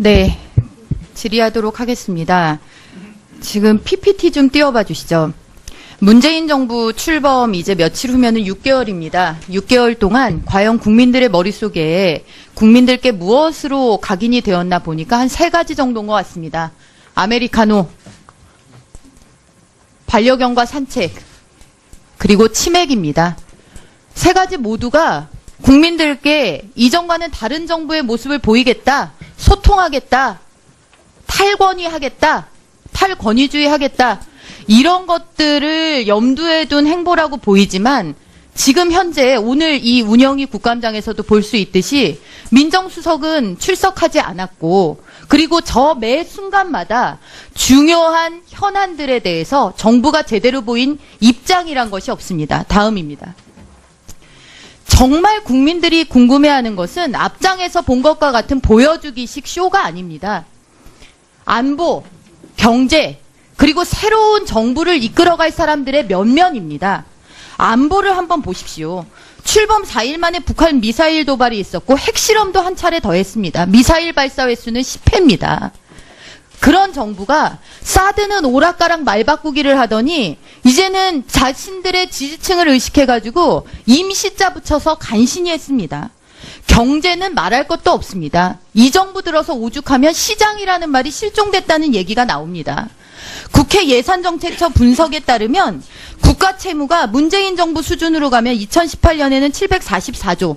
네, 질의하도록 하겠습니다. 지금 PPT 좀 띄워봐 주시죠. 문재인 정부 출범 이제 며칠 후면은 6개월입니다. 6개월 동안 과연 국민들의 머릿속에 국민들께 무엇으로 각인이 되었나 보니까 한 3가지 정도인 것 같습니다. 아메리카노, 반려견과 산책, 그리고 치맥입니다. 3가지 모두가 국민들께 이전과는 다른 정부의 모습을 보이겠다, 소통하겠다, 탈권위하겠다, 탈권위주의 하겠다, 이런 것들을 염두에 둔 행보라고 보이지만 지금 현재 오늘 이 운영위 국감장에서도 볼 수 있듯이 민정수석은 출석하지 않았고, 그리고 저 매 순간마다 중요한 현안들에 대해서 정부가 제대로 보인 입장이란 것이 없습니다. 다음입니다. 정말 국민들이 궁금해하는 것은 앞장에서 본 것과 같은 보여주기식 쇼가 아닙니다. 안보, 경제, 그리고 새로운 정부를 이끌어갈 사람들의 면면입니다. 안보를 한번 보십시오. 출범 4일 만에 북한 미사일 도발이 있었고 핵실험도 한 차례 더 했습니다. 미사일 발사 횟수는 10회입니다. 그런 정부가 사드는 오락가락 말 바꾸기를 하더니 이제는 자신들의 지지층을 의식해가지고 임시자 붙여서 간신히 했습니다. 경제는 말할 것도 없습니다. 이 정부 들어서 오죽하면 시장이라는 말이 실종됐다는 얘기가 나옵니다. 국회 예산정책처 분석에 따르면 국가 채무가 문재인 정부 수준으로 가면 2018년에는 744조,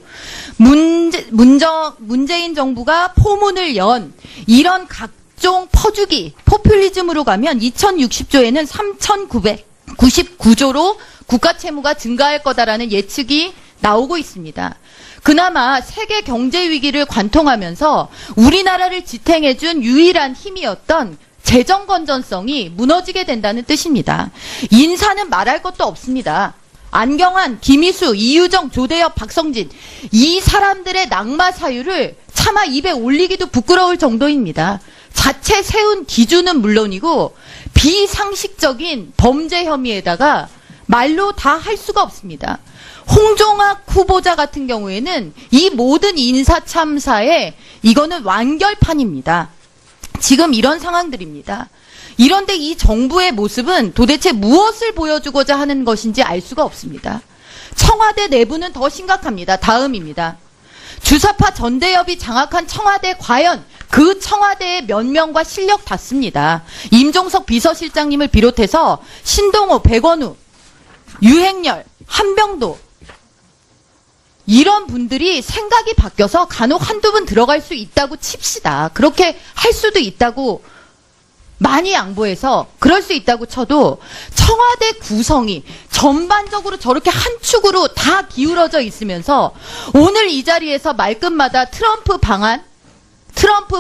문재인 정부가 포문을 연 이런 각종 퍼주기, 포퓰리즘으로 가면 2060조에는 3,999조로 국가 채무가 증가할 거다라는 예측이 나오고 있습니다. 그나마 세계 경제 위기를 관통하면서 우리나라를 지탱해준 유일한 힘이었던 재정 건전성이 무너지게 된다는 뜻입니다. 인사는 말할 것도 없습니다. 안경환, 김희수, 이유정, 조대엽, 박성진, 이 사람들의 낙마 사유를 차마 입에 올리기도 부끄러울 정도입니다. 자체 세운 기준은 물론이고 비상식적인 범죄 혐의에다가 말로 다 할 수가 없습니다. 홍종학 후보자 같은 경우에는 이 모든 인사 참사에 이거는 완결판입니다. 지금 이런 상황들입니다. 이런데 이 정부의 모습은 도대체 무엇을 보여주고자 하는 것인지 알 수가 없습니다. 청와대 내부는 더 심각합니다. 다음입니다. 주사파 전대협이 장악한 청와대, 과연 그 청와대의 면면과 실력 닿습니다. 임종석 비서실장님을 비롯해서 신동호, 백원우, 유행열, 한병도, 이런 분들이 생각이 바뀌어서 간혹 한두 분 들어갈 수 있다고 칩시다. 그렇게 할 수도 있다고 많이 양보해서 그럴 수 있다고 쳐도 청와대 구성이 전반적으로 저렇게 한 축으로 다 기울어져 있으면서 오늘 이 자리에서 말끝마다 트럼프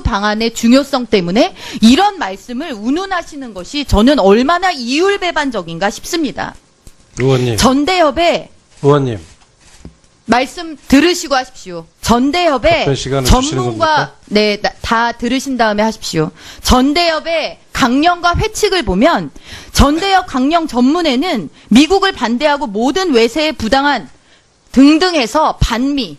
방안의 중요성 때문에 이런 말씀을 운운하시는 것이 저는 얼마나 이율배반적인가 싶습니다. 의원님. 전대협의 의원님. 말씀 들으시고 하십시오. 전대협의 전문가, 네, 다 들으신 다음에 하십시오. 전대협의 강령과 회칙을 보면 전대협 강령 전문에는 미국을 반대하고 모든 외세에 부당한 등등 해서 반미,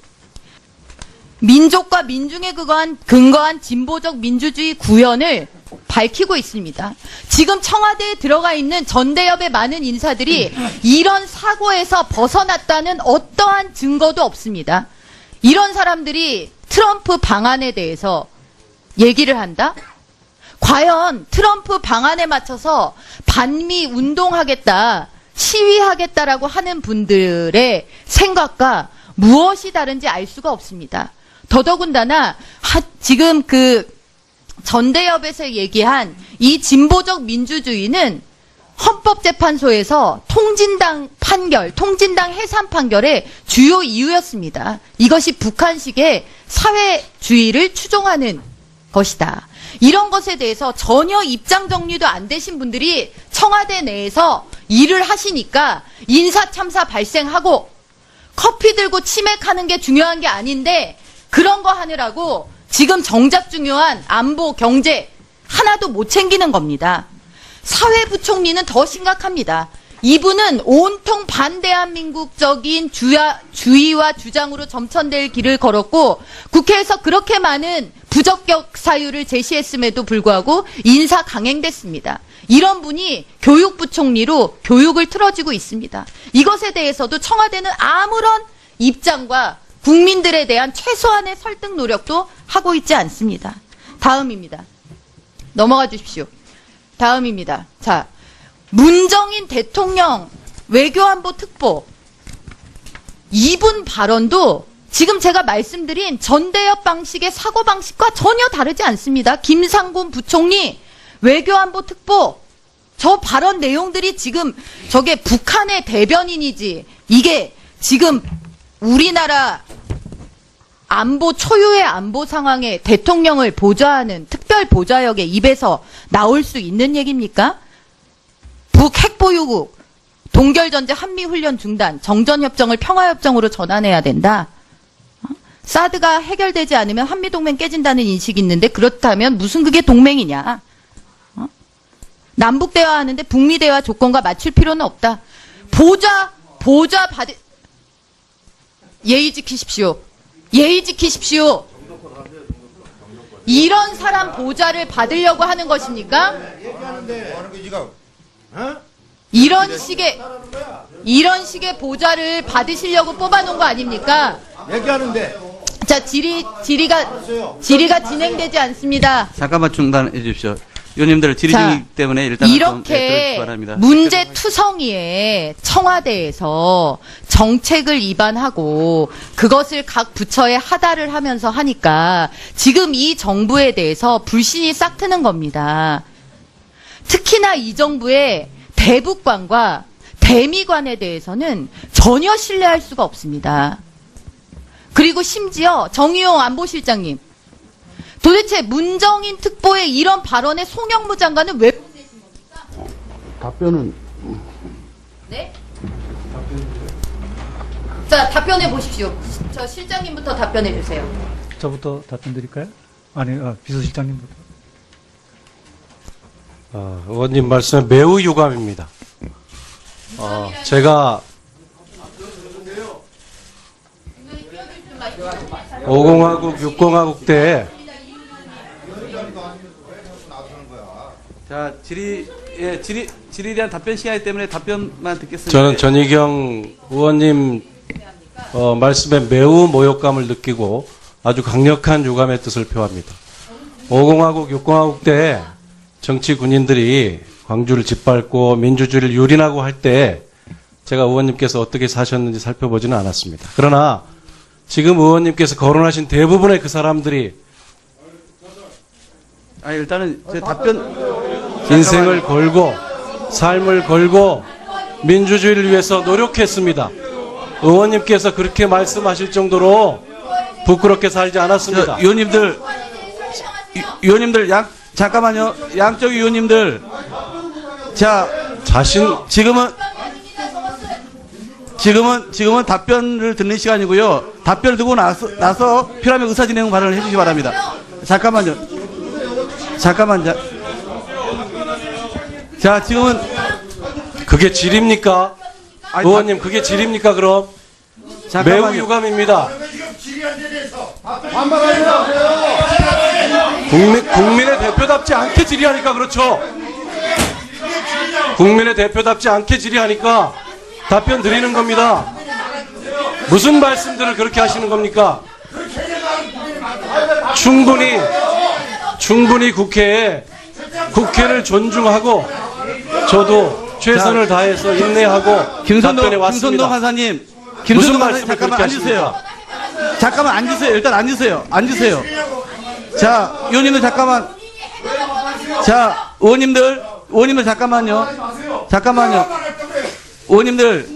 민족과 민중에 근거한 진보적 민주주의 구현을 밝히고 있습니다. 지금 청와대에 들어가 있는 전대협의 많은 인사들이 이런 사고에서 벗어났다는 어떠한 증거도 없습니다. 이런 사람들이 트럼프 방안에 대해서 얘기를 한다? 과연 트럼프 방안에 맞춰서 반미 운동하겠다, 시위하겠다라고 하는 분들의 생각과 무엇이 다른지 알 수가 없습니다. 더더군다나 지금 전대협에서 얘기한 이 진보적 민주주의는 헌법재판소에서 통진당 해산 판결의 주요 이유였습니다. 이것이 북한식의 사회주의를 추종하는 것이다. 이런 것에 대해서 전혀 입장 정리도 안 되신 분들이 청와대 내에서 일을 하시니까 인사참사 발생하고 커피 들고 치맥하는 게 중요한 게 아닌데 그런 거 하느라고 지금 정작 중요한 안보, 경제 하나도 못 챙기는 겁니다. 사회부총리는 더 심각합니다. 이분은 온통 반대한민국적인 주의와 주장으로 점천될 길을 걸었고 국회에서 그렇게 많은 부적격 사유를 제시했음에도 불구하고 인사 강행됐습니다. 이런 분이 교육부총리로 교육을 틀어지고 있습니다. 이것에 대해서도 청와대는 아무런 입장과 국민들에 대한 최소한의 설득 노력도 하고 있지 않습니다. 다음입니다. 넘어가 주십시오. 다음입니다. 자, 문정인 대통령 외교안보 특보 이분 발언도 지금 제가 말씀드린 전대협 방식의 사고방식과 전혀 다르지 않습니다. 김상곤 부총리 외교안보 특보 저 발언 내용들이 지금 저게 북한의 대변인이지 이게 지금 우리나라 안보 초유의 안보 상황에 대통령을 보좌하는 특별 보좌역의 입에서 나올 수 있는 얘기입니까? 북핵보유국 동결전제 한미훈련 중단 정전협정을 평화협정으로 전환해야 된다. 사드가 해결되지 않으면 한미동맹 깨진다는 인식이 있는데 그렇다면 무슨 그게 동맹이냐. 남북 대화하는데 북미 대화 조건과 맞출 필요는 없다. 보좌 받을 예의 지키십시오. 예의 지키십시오. 이런 사람 보좌를 받으려고 하는 것입니까? 이런 식의 보좌를 받으시려고 뽑아놓은 거 아닙니까? 얘기하는데. 자, 질의가 진행되지 않습니다. 잠깐만 중단해 주십시오. 의원님들 질의 중이기 때문에 일단 이렇게 문제투성이에 청와대에서 정책을 위반하고 그것을 각 부처에 하달을 하면서 하니까 지금 이 정부에 대해서 불신이 싹 트는 겁니다. 특히나 이 정부의 대북관과 대미관에 대해서는 전혀 신뢰할 수가 없습니다. 그리고 심지어 정의용 안보실장님, 도대체 문정인 특보의 이런 발언에 송영무 장관은 왜 보내신 겁니까? 답변은 네? 자, 답변해 보십시오. 저 실장님부터 답변해 주세요. 저부터 답변 드릴까요? 아니, 비서실장님부터. 의원님 말씀에 매우 유감입니다. 제가 5공화국, 6공화국 때 자, 질의에 대한 답변 시간이기 때문에 답변만 듣겠습니다. 저는 전희경 의원님 말씀에 매우 모욕감을 느끼고 아주 강력한 유감의 뜻을 표합니다. 5공화국, 6공화국 때 정치 군인들이 광주를 짓밟고 민주주의를 유린하고 할 때 제가 의원님께서 어떻게 사셨는지 살펴보지는 않았습니다. 그러나 지금 의원님께서 거론하신 대부분의 그 사람들이 일단은 제 답변 인생을 걸고 삶을 걸고 민주주의를 위해서 노력했습니다. 의원님께서 그렇게 말씀하실 정도로 부끄럽게 살지 않았습니다. 의원님들 잠깐만요. 양쪽 의원님들 자 지금은 답변을 듣는 시간이고요. 답변을 듣고 나서 필요하면 의사진행 발언을 해주시기 바랍니다. 잠깐만요. 자, 지금은 그게 질입니까? 의원님 그게 질입니까 그럼? 잠깐만요. 매우 유감입니다. 국민의 대표답지 않게 질의하니까 그렇죠. 국민의 대표답지 않게 질의하니까 답변 드리는 겁니다. 무슨 말씀들을 그렇게 하시는 겁니까? 충분히 국회를 존중하고 저도 최선을 다해서 인내하고 답변해 왔습니다. 김선동 판사님, 무슨 말씀을 잠깐만 그렇게 앉으세요. 하십니까? 잠깐만 앉으세요. 일단 앉으세요. 자, 의원님들 잠깐만. 자, 의원님들 잠깐만요. 의원님들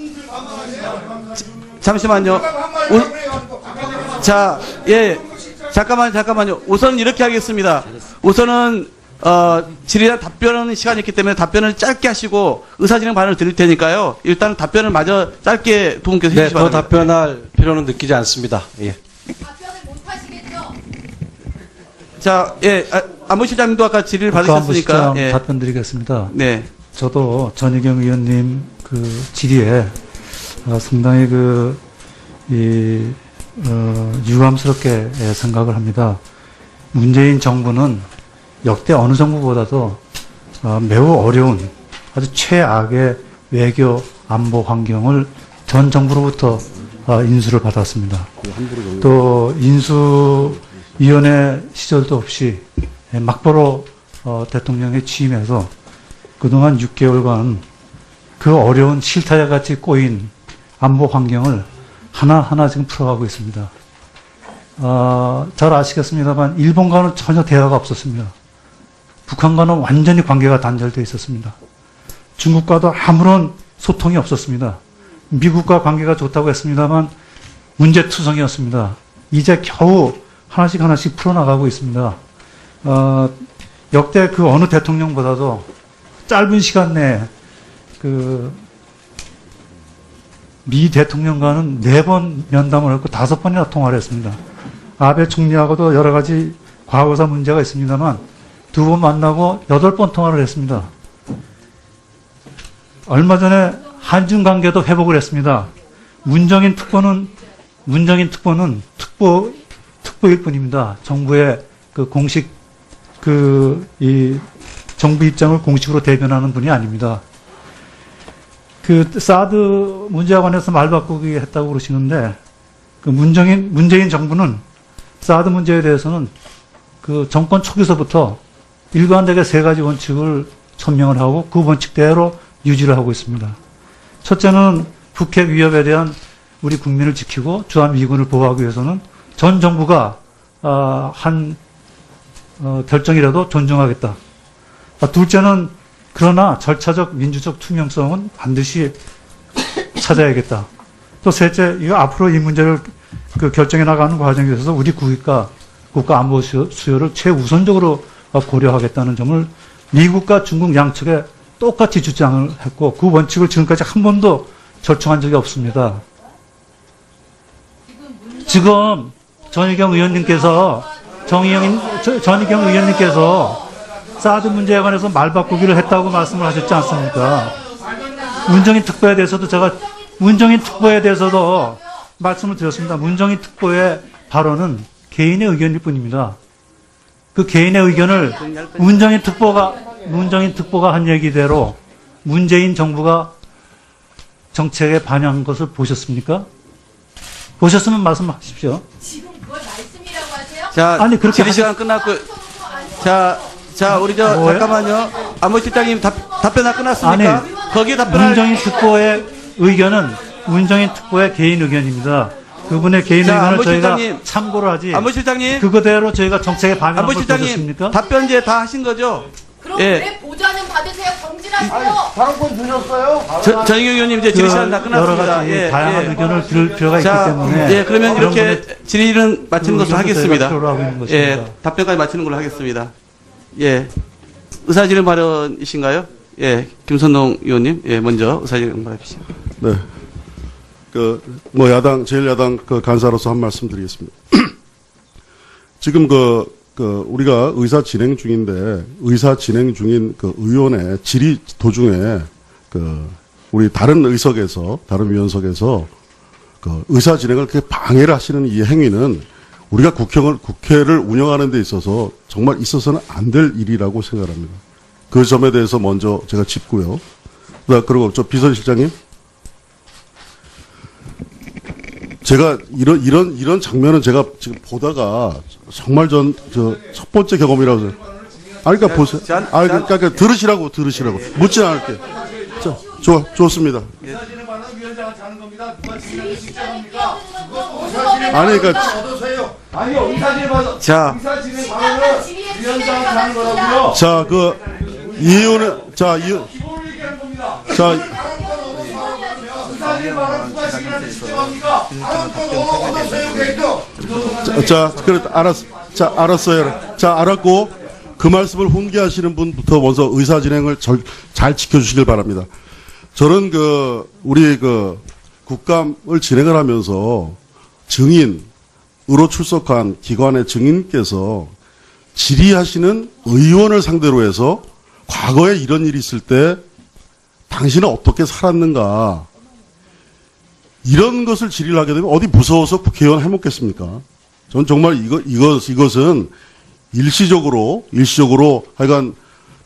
잠시만요. 자, 예. 잠깐만요. 우선 이렇게 하겠습니다. 우선은 질의나 답변하는 시간이 있기 때문에 답변을 짧게 하시고 의사진행 발언을 드릴 테니까요. 일단 답변을 마저 짧게 두 분께서 해주시기 더 바랍니다. 답변할 필요는 느끼지 않습니다. 예. 답변을 못 하시겠죠? 자, 예. 안보실장님도 아까 질의를 받으셨으니까. 안보실장 예. 답변 드리겠습니다. 네. 저도 전희경 의원님 그 질의에 상당히 유감스럽게 생각을 합니다. 문재인 정부는 역대 어느 정부보다도 매우 어려운 아주 최악의 외교 안보 환경을 전 정부로부터 인수를 받았습니다. 또 인수위원회 시절도 없이 막바로 대통령에 취임해서 그동안 6개월간 그 어려운 실타래 같이 꼬인 안보 환경을 하나하나 지금 풀어가고 있습니다. 잘 아시겠습니다만 일본과는 전혀 대화가 없었습니다. 북한과는 완전히 관계가 단절되어 있었습니다. 중국과도 아무런 소통이 없었습니다. 미국과 관계가 좋다고 했습니다만 문제투성이었습니다. 이제 겨우 하나씩 풀어나가고 있습니다. 역대 그 어느 대통령보다도 짧은 시간 내에 미 대통령과는 4번 면담을 했고 5번이나 통화를 했습니다. 아베 총리하고도 여러 가지 과거사 문제가 있습니다만 2번 만나고 8번 통화를 했습니다. 얼마 전에 한중 관계도 회복을 했습니다. 문정인 특보는 특보일 뿐입니다. 정부의 그 공식 이 정부 입장을 공식으로 대변하는 분이 아닙니다. 그 사드 문제와 관해서 말 바꾸기 했다고 그러시는데 그 문재인 정부는 사드 문제에 대해서는 그 정권 초기서부터 일관되게 3가지 원칙을 천명을 하고 그 원칙대로 유지를 하고 있습니다. 첫째는 북핵 위협에 대한 우리 국민을 지키고 주한미군을 보호하기 위해서는 전 정부가 한 결정이라도 존중하겠다. 둘째는 그러나 절차적 민주적 투명성은 반드시 찾아야겠다. 또 셋째, 이거 앞으로 이 문제를 결정해 나가는 과정에 있어서 우리 국가 안보 수요를 최우선적으로 고려하겠다는 점을 미국과 중국 양측에 똑같이 주장을 했고 그 원칙을 지금까지 한 번도 절충한 적이 없습니다. 지금 전희경 의원님께서 사드 문제에 관해서 말 바꾸기를 했다고 말씀을 하셨지 않습니까? 문정인 특보에 대해서도 말씀을 드렸습니다. 문정인 특보의 발언은 개인의 의견일 뿐입니다. 그 개인의 의견을 문정인 특보가 한 얘기대로 문재인 정부가 정책에 반영한 것을 보셨습니까? 보셨으면 말씀하십시오. 지금 그걸 말씀이라고 하세요? 자, 아니, 그렇게 질의 시간 끝났고, 자, 우리 뭐예요? 잠깐만요. 안보실장님 답변 끝났습니까? 아니, 거기에 답변할. 문정인 특보의 의견은 문정인 특보의 개인 의견입니다. 그분의 개인 자, 의견을 저희가 안보실장님. 참고를 하지. 안보실장님. 그거대로 저희가 정책에 반영한 걸 안보실장님 보셨습니까? 답변 이제 다 하신 거죠? 그럼 예. 왜 보좌는 받으세요? 경질하세요. 발언권 주셨어요? 전희경 의원님 이제 질의 시간 다 여러 끝났습니다. 가지 다양한 의견을 들을 필요가 있기 자, 때문에. 예, 그러면 그런 이렇게 거는 질의는 마치는 것으로 의견도 저희가 하겠습니다. 필요로 하고 있는 것입니다. 예, 답변까지 마치는 걸로 하겠습니다. 예, 의사진행 발언이신가요? 예, 김선동 의원님, 예, 먼저 의사진행 발언해주시죠. 네. 제일 야당 간사로서 한 말씀 드리겠습니다. 지금 우리가 의사 진행 중인데, 의사 진행 중인 의원의 질의 도중에, 우리 다른 위원석에서, 의사 진행을 그렇게 방해를 하시는 이 행위는 우리가 국회를 운영하는 데 있어서 정말 있어서는 안 될 일이라고 생각합니다. 그 점에 대해서 먼저 제가 짚고요. 그리고 비서실장님. 제가 이런 장면은 제가 지금 보다가 정말 첫 번째 경험이라고 생각해요. 그러니까 보세요. 그러니까 들으시라고. 묻진 않을게. 자, 좋습니다. 아니, 그러니까. 아니요, 의사진행 발언. 자, 자, 이의원은, 알았어요. 알았고, 그 말씀을 훈계하시는 분부터 먼저 의사 진행을 잘 지켜주시길 바랍니다. 저는 우리 국감을 진행을 하면서 증인으로 출석한 기관의 증인께서 질의하시는 의원을 상대로 해서 과거에 이런 일이 있을 때 당신은 어떻게 살았는가, 이런 것을 질의를 하게 되면 어디 무서워서 국회의원 해먹겠습니까? 저는 정말 이것은 일시적으로 하여간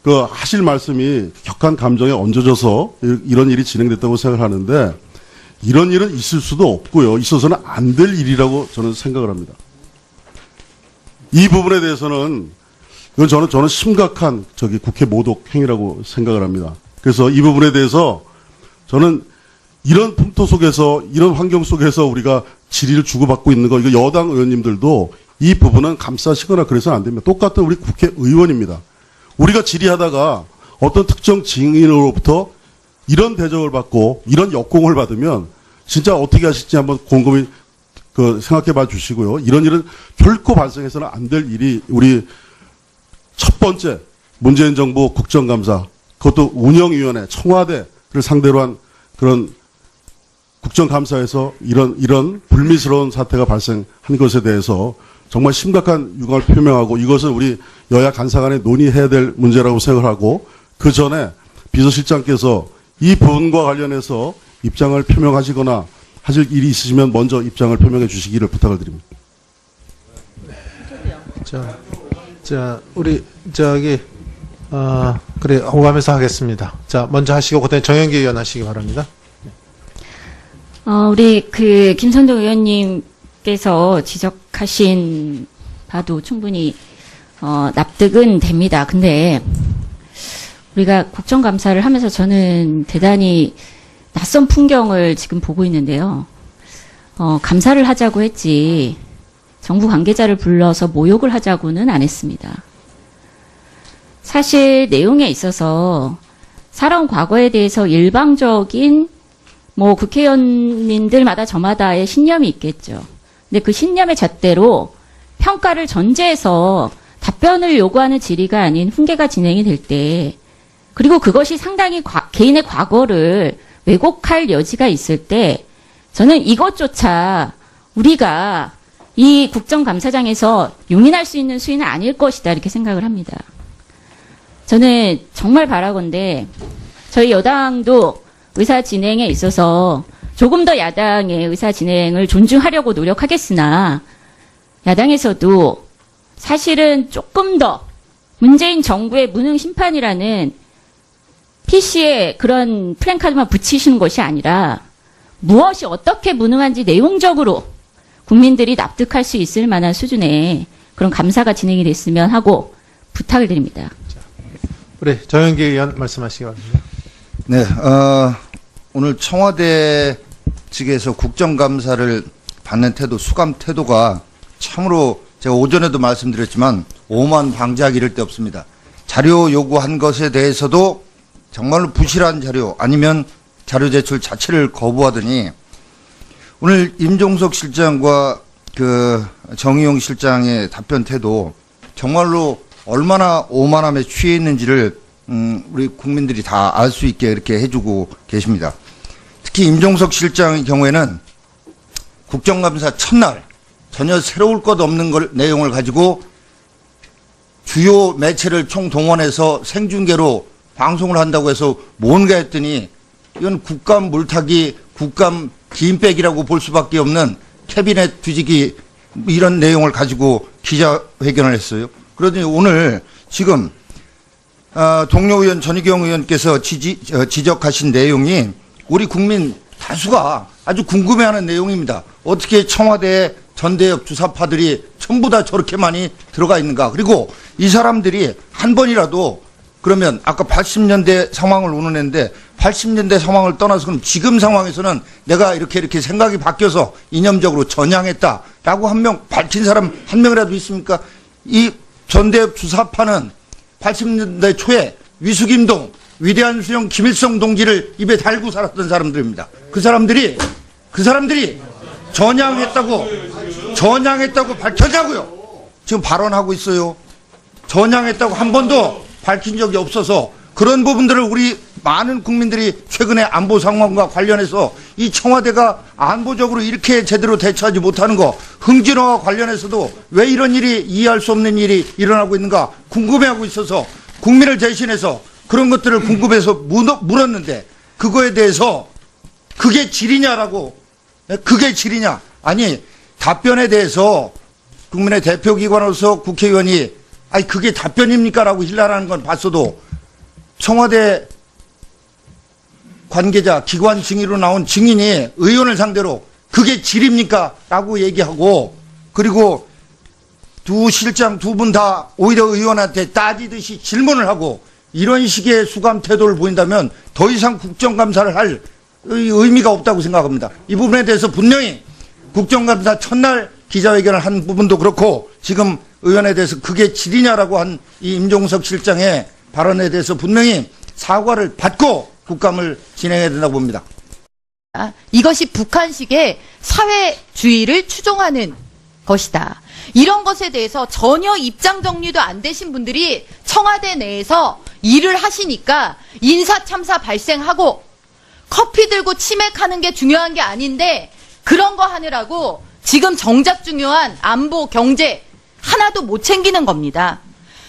그 하실 말씀이 격한 감정에 얹어져서 이런 일이 진행됐다고 생각하는데 이런 일은 있을 수도 없고요. 있어서는 안 될 일이라고 저는 생각을 합니다. 이 부분에 대해서는 이건 저는 심각한 국회 모독 행위라고 생각을 합니다. 그래서 이 부분에 대해서 저는 이런 풍토 속에서 이런 환경 속에서 우리가 질의를 주고받고 있는 거 이거 여당 의원님들도 이 부분은 감싸시거나 그래서는 안 됩니다. 똑같은 우리 국회의원입니다. 우리가 질의하다가 어떤 특정 증인으로부터 이런 대접을 받고 이런 역공을 받으면 진짜 어떻게 하실지 한번 곰곰이 생각해 봐 주시고요. 이런 일은 결코 발생해서는 안 될 일이 우리 첫 번째 문재인 정부 국정감사 그것도 운영위원회 청와대를 상대로 한 그런 국정감사에서 이런 불미스러운 사태가 발생한 것에 대해서 정말 심각한 유감을 표명하고 이것은 우리 여야 간사 간에 논의해야 될 문제라고 생각하고 그 전에 비서실장께서 이 부분과 관련해서 입장을 표명하시거나 하실 일이 있으시면 먼저 입장을 표명해 주시기를 부탁을 드립니다. 자, 우리 그래 오가면서 하겠습니다. 자, 먼저 하시고 그다음에 정영기 의원 하시기 바랍니다. 우리 김선동 의원님께서 지적하신 바도 충분히 납득은 됩니다. 근데 우리가 국정감사를 하면서 저는 대단히 낯선 풍경을 지금 보고 있는데요. 감사를 하자고 했지 정부 관계자를 불러서 모욕을 하자고는 안 했습니다. 사실 내용에 있어서 살아온 과거에 대해서 일방적인 국회의원님들마다 저마다의 신념이 있겠죠. 근데 그 신념의 잣대로 평가를 전제해서 답변을 요구하는 질의가 아닌 훈계가 진행이 될 때, 그리고 그것이 상당히 개인의 과거를 왜곡할 여지가 있을 때, 저는 이것조차 우리가 이 국정감사장에서 용인할 수 있는 수위는 아닐 것이다, 이렇게 생각을 합니다. 저는 정말 바라건대 저희 여당도 의사 진행에 있어서 조금 더 야당의 의사 진행을 존중하려고 노력하겠으나 야당에서도 사실은 조금 더 문재인 정부의 무능 심판이라는 PC에 그런 플랜카드만 붙이시는 것이 아니라 무엇이 어떻게 무능한지 내용적으로 국민들이 납득할 수 있을 만한 수준의 그런 감사가 진행이 됐으면 하고 부탁을 드립니다. 그래 정영기 의원 말씀하시기 바랍니다. 네, 오늘 청와대 측에서 국정감사를 받는 태도, 수감 태도가 참으로 제가 오전에도 말씀드렸지만 오만방자하기 이를 데 없습니다. 자료 요구한 것에 대해서도 정말로 부실한 자료 아니면 자료 제출 자체를 거부하더니 오늘 임종석 실장과 정의용 실장의 답변 태도 정말로 얼마나 오만함에 취해 있는지를 우리 국민들이 다 알 수 있게 이렇게 해주고 계십니다. 특히 임종석 실장의 경우에는 국정감사 첫날 전혀 새로울 것 없는 내용을 가지고 주요 매체를 총동원해서 생중계로 방송을 한다고 해서 뭔가 했더니 이건 국감 물타기, 국감 기인백이라고 볼 수밖에 없는 캐비넷 뒤지기 이런 내용을 가지고 기자회견을 했어요. 그러더니 오늘 지금 동료 의원 전희경 의원께서 지적하신 내용이 우리 국민 다수가 아주 궁금해하는 내용입니다. 어떻게 청와대에 전대협 주사파들이 전부 다 저렇게 많이 들어가 있는가. 그리고 이 사람들이 한 번이라도 그러면 아까 80년대 상황을 운운했는데 80년대 상황을 떠나서 그럼 지금 상황에서는 내가 이렇게 생각이 바뀌어서 이념적으로 전향했다라고 한 명 밝힌 사람 한 명이라도 있습니까? 이 전대협 주사파는 80년대 초에 위수김동, 위대한 수령 김일성 동지를 입에 달고 살았던 사람들입니다. 그 사람들이 전향했다고 밝혔냐고요. 지금 발언하고 있어요. 전향했다고 한 번도 밝힌 적이 없어서 그런 부분들을 우리 많은 국민들이 최근에 안보 상황과 관련해서 이 청와대가 안보적으로 이렇게 제대로 대처하지 못하는 거, 흥진호와 관련해서도 왜 이런 일이 이해할 수 없는 일이 일어나고 있는가 궁금해하고 있어서 국민을 대신해서 그런 것들을 궁금해서 물었는데 그거에 대해서 그게 질이냐라고, 그게 질이냐. 아니 답변에 대해서 국민의 대표기관으로서 국회의원이 아니 그게 답변입니까라고 힐라라는 건 봤어도 청와대 관계자 기관 증인으로 나온 증인이 의원을 상대로 그게 질입니까라고 얘기하고 그리고 두 실장 두 분 다 오히려 의원한테 따지듯이 질문을 하고 이런 식의 수감 태도를 보인다면 더 이상 국정감사를 할 의미가 없다고 생각합니다. 이 부분에 대해서 분명히 국정감사 첫날 기자회견을 한 부분도 그렇고 지금 의원에 대해서 그게 질이냐라고 한 이 임종석 실장의 발언에 대해서 분명히 사과를 받고 국감을 진행해야 된다고 봅니다. 이것이 북한식의 사회주의를 추종하는 것이다. 이런 것에 대해서 전혀 입장 정리도 안 되신 분들이 청와대 내에서 일을 하시니까 인사참사 발생하고 커피 들고 치맥하는 게 중요한 게 아닌데 그런 거 하느라고 지금 정작 중요한 안보, 경제 하나도 못 챙기는 겁니다.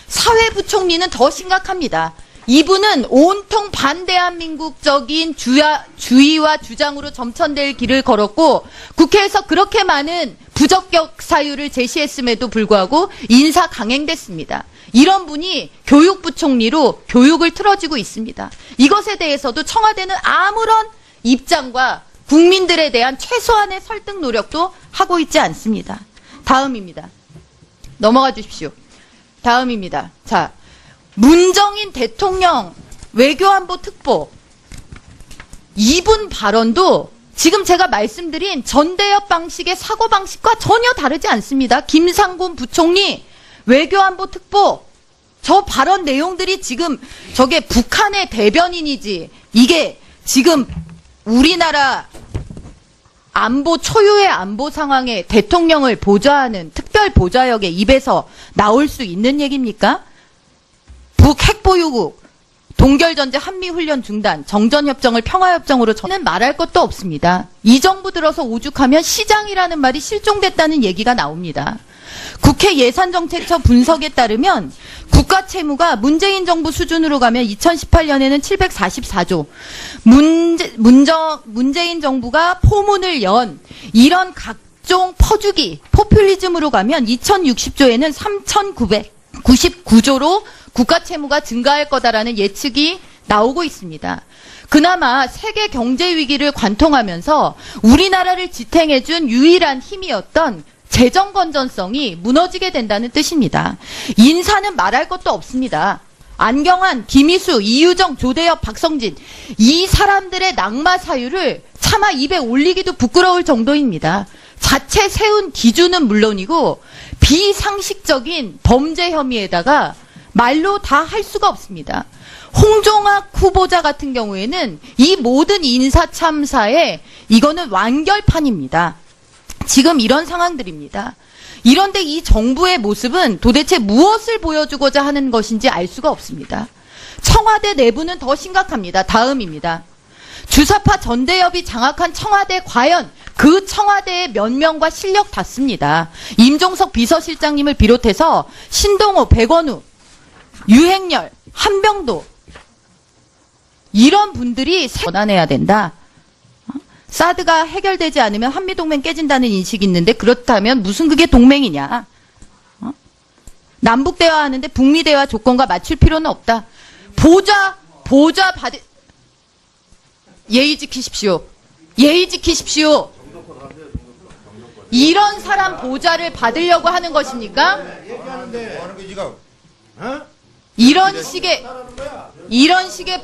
사회부총리는 더 심각합니다. 이분은 온통 반대한민국적인 주의와 주장으로 점천될 길을 걸었고 국회에서 그렇게 많은 부적격 사유를 제시했음에도 불구하고 인사 강행됐습니다. 이런 분이 교육부총리로 교육을 틀어지고 있습니다. 이것에 대해서도 청와대는 아무런 입장과 국민들에 대한 최소한의 설득 노력도 하고 있지 않습니다. 다음입니다. 넘어가 주십시오. 다음입니다. 자, 문정인 대통령 외교안보 특보 이분 발언도 지금 제가 말씀드린 전대협 방식의 사고방식과 전혀 다르지 않습니다. 김상곤 부총리 외교안보 특보 저 발언 내용들이 지금 저게 북한의 대변인이지 이게 지금 우리나라 안보 초유의 안보 상황에 대통령을 보좌하는 특별 보좌역의 입에서 나올 수 있는 얘기입니까? 북핵보유국, 동결전제 한미훈련 중단, 정전협정을 평화협정으로 저는 말할 것도 없습니다. 이 정부 들어서 오죽하면 시장이라는 말이 실종됐다는 얘기가 나옵니다. 국회 예산정책처 분석에 따르면 국가 채무가 문재인 정부 수준으로 가면 2018년에는 744조, 문재인 정부가 포문을 연 이런 각종 퍼주기, 포퓰리즘으로 가면 2060조에는 3,999조로 국가 채무가 증가할 거다라는 예측이 나오고 있습니다. 그나마 세계 경제 위기를 관통하면서 우리나라를 지탱해준 유일한 힘이었던 재정 건전성이 무너지게 된다는 뜻입니다. 인사는 말할 것도 없습니다. 안경환, 김희수, 이유정, 조대엽, 박성진 이 사람들의 낙마 사유를 차마 입에 올리기도 부끄러울 정도입니다. 자체 세운 기준은 물론이고 비상식적인 범죄 혐의에다가 말로 다 할 수가 없습니다. 홍종학 후보자 같은 경우에는 이 모든 인사 참사에 이거는 완결판입니다. 지금 이런 상황들입니다. 이런데 이 정부의 모습은 도대체 무엇을 보여주고자 하는 것인지 알 수가 없습니다. 청와대 내부는 더 심각합니다. 다음입니다. 주사파 전대협이 장악한 청와대 과연 그 청와대의 면면과 실력 닿습니다. 임종석 비서실장님을 비롯해서 신동호, 백원우, 유행열, 한병도 이런 분들이 원안해야 된다. 사드가 해결되지 않으면 한미동맹 깨진다는 인식이 있는데 그렇다면 무슨 그게 동맹이냐. 남북대화하는데 북미대화 조건과 맞출 필요는 없다. 보좌 받을 예의 지키십시오. 예의 지키십시오. 이런 사람 보좌를 받으려고 하는 것입니까? 이런 식의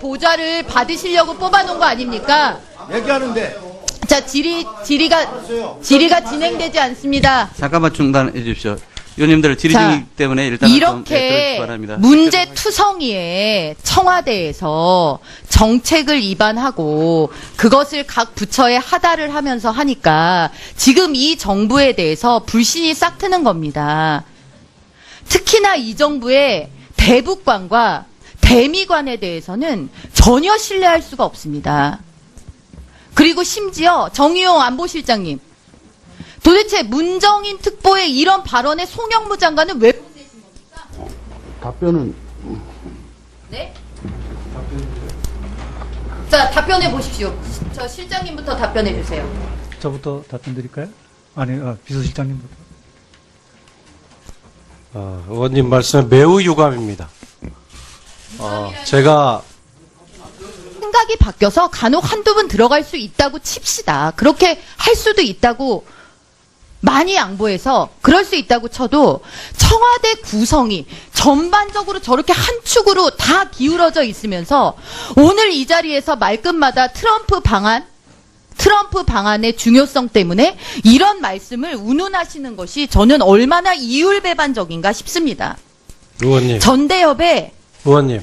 보좌를 받으시려고 뽑아놓은 거 아닙니까? 얘기하는데. 자, 질의가 진행되지 않습니다. 잠깐만 중단해 주십시오. 의원님들 질의 때문에 일단 이렇게 문제투성이에 청와대에서 정책을 위반하고 그것을 각 부처에 하달을 하면서 하니까 지금 이 정부에 대해서 불신이 싹 트는 겁니다. 특히나 이 정부의 대북관과 대미관에 대해서는 전혀 신뢰할 수가 없습니다. 그리고 심지어 정의용 안보실장님, 도대체 문정인 특보의 이런 발언에 송영무 장관은 왜 보내신 겁니까? 답변은 네? 자, 답변해 보십시오. 저 실장님부터 답변해 주세요. 저부터 답변 드릴까요? 아니, 비서실장님부터. 의원님 말씀에 매우 유감입니다. 제가 생각이 바뀌어서 간혹 한두 번 들어갈 수 있다고 칩시다. 그렇게 할 수도 있다고 많이 양보해서 그럴 수 있다고 쳐도 청와대 구성이 전반적으로 저렇게 한 축으로 다 기울어져 있으면서 오늘 이 자리에서 말끝마다 트럼프 방안의 중요성 때문에 이런 말씀을 운운하시는 것이 저는 얼마나 이율배반적인가 싶습니다. 의원님, 전대협에 의원님,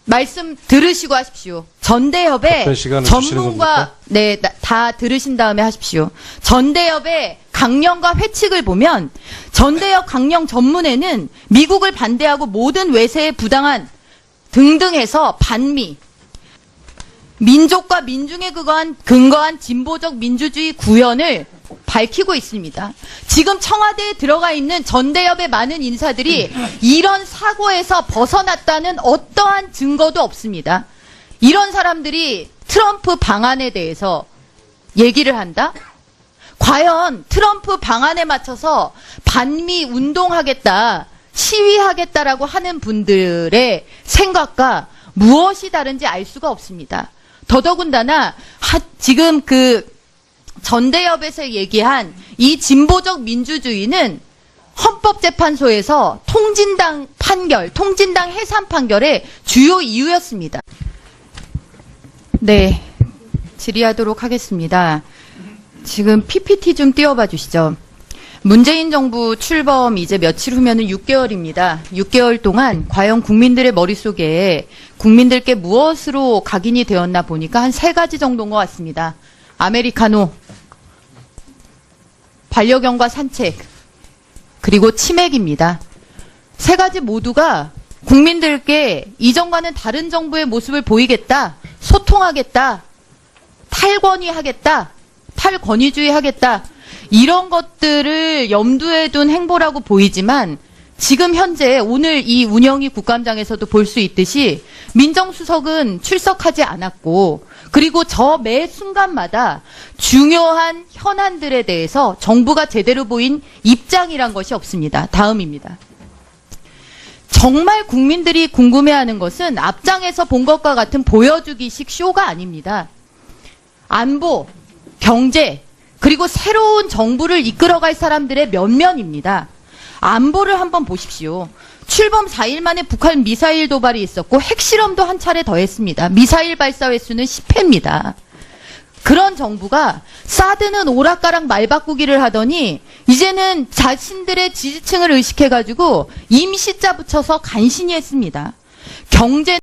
말씀 들으시고 하십시오. 전대협에 답변 시간을 주시는 전문가 겁니까? 네, 다 들으신 다음에 하십시오. 전대협의 강령과 회칙을 보면 전대협 강령 전문에는 미국을 반대하고 모든 외세에 부당한 등등 해서 반미 민족과 민중에 근거한 진보적 민주주의 구현을 밝히고 있습니다. 지금 청와대에 들어가 있는 전대협의 많은 인사들이 이런 사고에서 벗어났다는 어떠한 증거도 없습니다. 이런 사람들이 트럼프 방안에 대해서 얘기를 한다? 과연 트럼프 방안에 맞춰서 반미 운동하겠다, 시위하겠다라고 하는 분들의 생각과 무엇이 다른지 알 수가 없습니다. 더더군다나 지금 전대협에서 얘기한 이 진보적 민주주의는 헌법재판소에서 통진당 해산 판결의 주요 이유였습니다. 네, 질의하도록 하겠습니다. 지금 PPT 좀 띄워봐 주시죠. 문재인 정부 출범 이제 며칠 후면은 6개월입니다. 6개월 동안 과연 국민들의 머릿속에 국민들께 무엇으로 각인이 되었나 보니까 한 3가지 정도인 것 같습니다. 아메리카노, 반려견과 산책, 그리고 치맥입니다. 3가지 모두가 국민들께 이전과는 다른 정부의 모습을 보이겠다, 소통하겠다, 탈권위하겠다, 탈권위주의 하겠다, 이런 것들을 염두에 둔 행보라고 보이지만 지금 현재 오늘 이 운영위 국감장에서도 볼 수 있듯이 민정수석은 출석하지 않았고 그리고 저 매 순간마다 중요한 현안들에 대해서 정부가 제대로 보인 입장이란 것이 없습니다. 다음입니다. 정말 국민들이 궁금해하는 것은 앞장에서 본 것과 같은 보여주기식 쇼가 아닙니다. 안보, 경제, 그리고 새로운 정부를 이끌어갈 사람들의 면면입니다. 안보를 한번 보십시오. 출범 4일 만에 북한 미사일 도발이 있었고 핵실험도 한 차례 더 했습니다. 미사일 발사 횟수는 10회입니다. 그런 정부가 사드는 오락가락 말바꾸기를 하더니 이제는 자신들의 지지층을 의식해가지고 임시자 붙여서 간신히 했습니다. 경제